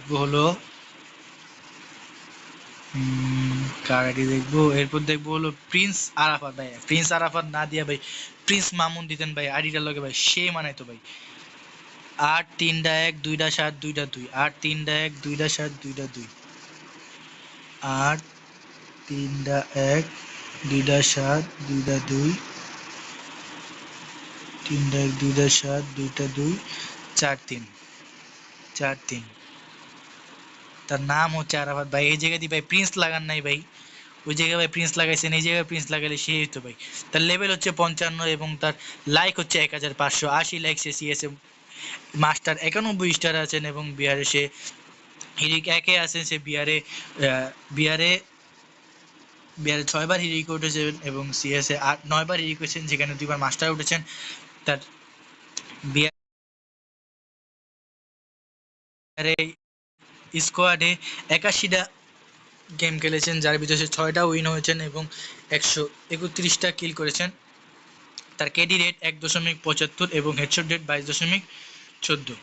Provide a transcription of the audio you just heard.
দেখবো হলো কার আইডি দেখবো, এরপর দেখবো হলো প্রিন্স আরাফাত ভাই। প্রিন্স আরাফাত না দিয়া ভাই প্রিন্স মামুন দিতেন ভাই, আইডিটার লগে ভাই সে মানাইতো ভাই। 8-3-1-2-7-2-2, 8-3-1-2-7-2-2, 8-3-1-2-7-2-2, 3-1-2-7-2-2, 4-3, 4-3। তার নাম হচ্ছে আরাফাত ভাই। এই জায়গায় দিয়ে ভাই প্রিন্স লাগান নাই ভাই, ওই জায়গায় ভাই প্রিন্স লাগাইছেন, এই জায়গায় প্রিন্স লাগাইলে সে হইতো ভাই। তার লেভেল হচ্ছে 55 এবং তার লাইক হচ্ছে 1580 লাইক। সে সিএসএ মাস্টার 91 স্টার আছেন এবং বিহারে সে হিরিক একে আছেন। সে বিহারে বিহারে 6বার হিরিক উঠেছেন এবং সিএসএ 9বার হিরিক হয়েছেন, যেখানে 2বার মাস্টার উঠেছেন। তার বিহারে স্কোয়াডে 81টা গেম খেলেছেন, যার ভিতরে 6টা উইন হয়েছেন এবং 131টা কিল করেছেন। তার কেডি রেট 1.75 এবং হেডশট রেট 22.14।